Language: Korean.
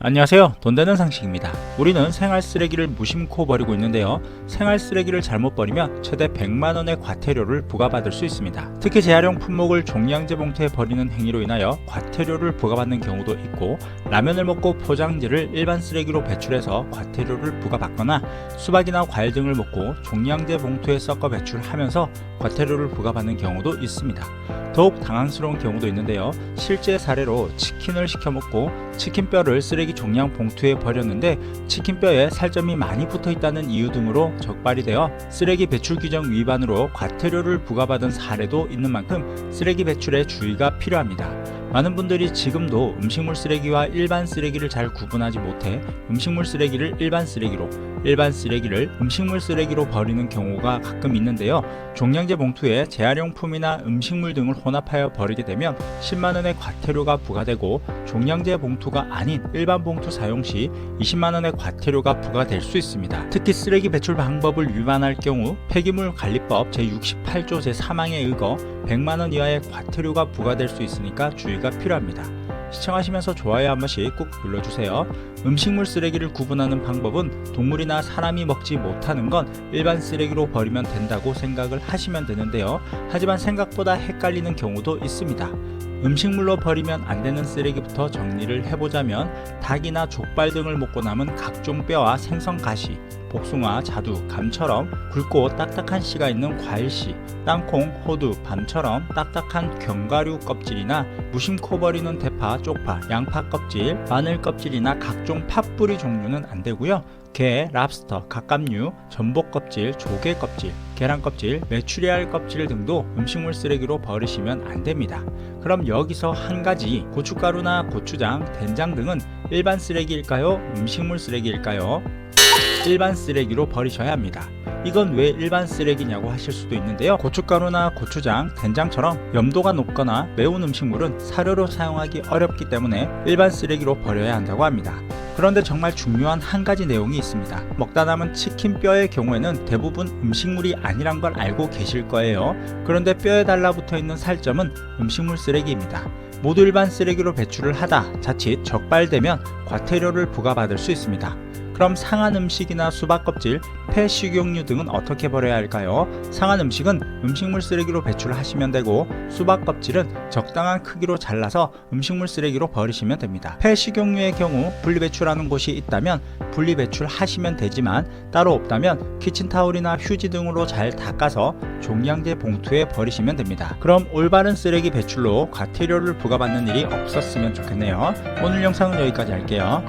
안녕하세요. 돈 되는 상식입니다. 우리는 생활 쓰레기를 무심코 버리고 있는데요. 생활 쓰레기를 잘못 버리면 최대 100만원의 과태료를 부과받을 수 있습니다. 특히 재활용 품목을 종량제 봉투에 버리는 행위로 인하여 과태료를 부과받는 경우도 있고, 라면을 먹고 포장지를 일반 쓰레기로 배출해서 과태료를 부과받거나 수박이나 과일 등을 먹고 종량제 봉투에 섞어 배출하면서 과태료를 부과받는 경우도 있습니다. 더욱 당황스러운 경우도 있는데요. 실제 사례로 치킨을 시켜 먹고 치킨뼈를 쓰레기 종량 봉투에 버렸는데 치킨뼈에 살점이 많이 붙어 있다는 이유 등으로 적발이 되어 쓰레기 배출 규정 위반으로 과태료를 부과받은 사례도 있는 만큼 쓰레기 배출에 주의가 필요합니다. 많은 분들이 지금도 음식물 쓰레기와 일반 쓰레기를 잘 구분하지 못해 음식물 쓰레기를 일반 쓰레기로, 일반 쓰레기를 음식물 쓰레기로 버리는 경우가 가끔 있는데요. 종량제 봉투에 재활용품이나 음식물 등을 혼합하여 버리게 되면 10만원의 과태료가 부과되고, 종량제 봉투가 아닌 일반 봉투 사용 시 20만원의 과태료가 부과될 수 있습니다. 특히 쓰레기 배출 방법을 위반할 경우 폐기물 관리법 제68조 제3항에 의거 100만원 이하의 과태료가 부과될 수 있으니까 주의가 필요합니다. 시청하시면서 좋아요 한 번씩 꾹 눌러주세요. 음식물 쓰레기를 구분하는 방법은 동물이나 사람이 먹지 못하는 건 일반 쓰레기로 버리면 된다고 생각을 하시면 되는데요. 하지만 생각보다 헷갈리는 경우도 있습니다. 음식물로 버리면 안 되는 쓰레기부터 정리를 해보자면, 닭이나 족발 등을 먹고 남은 각종 뼈와 생선 가시, 복숭아, 자두, 감처럼 굵고 딱딱한 씨가 있는 과일씨, 땅콩, 호두, 밤처럼 딱딱한 견과류 껍질이나 무심코 버리는 대파, 쪽파, 양파 껍질, 마늘 껍질이나 각종 팥뿌리 종류는 안 되고요. 게, 랍스터, 갑각류, 전복 껍질, 조개 껍질, 계란 껍질, 메추리알 껍질 등도 음식물 쓰레기로 버리시면 안 됩니다. 그럼 여기서 한 가지, 고춧가루나 고추장, 된장 등은 일반 쓰레기일까요? 음식물 쓰레기일까요? 일반 쓰레기로 버리셔야 합니다. 이건 왜 일반 쓰레기냐고 하실 수도 있는데요. 고춧가루나 고추장, 된장처럼 염도가 높거나 매운 음식물은 사료로 사용하기 어렵기 때문에 일반 쓰레기로 버려야 한다고 합니다. 그런데 정말 중요한 한 가지 내용이 있습니다. 먹다 남은 치킨 뼈의 경우에는 대부분 음식물이 아니란 걸 알고 계실 거예요. 그런데 뼈에 달라붙어 있는 살점은 음식물 쓰레기입니다. 모두 일반 쓰레기로 배출을 하다 자칫 적발되면 과태료를 부과받을 수 있습니다. 그럼 상한 음식이나 수박 껍질, 폐 식용유 등은 어떻게 버려야 할까요? 상한 음식은 음식물 쓰레기로 배출하시면 되고, 수박 껍질은 적당한 크기로 잘라서 음식물 쓰레기로 버리시면 됩니다. 폐 식용유의 경우 분리배출하는 곳이 있다면 분리배출하시면 되지만, 따로 없다면 키친타올이나 휴지 등으로 잘 닦아서 종량제 봉투에 버리시면 됩니다. 그럼 올바른 쓰레기 배출로 과태료를 부과받는 일이 없었으면 좋겠네요. 오늘 영상은 여기까지 할게요.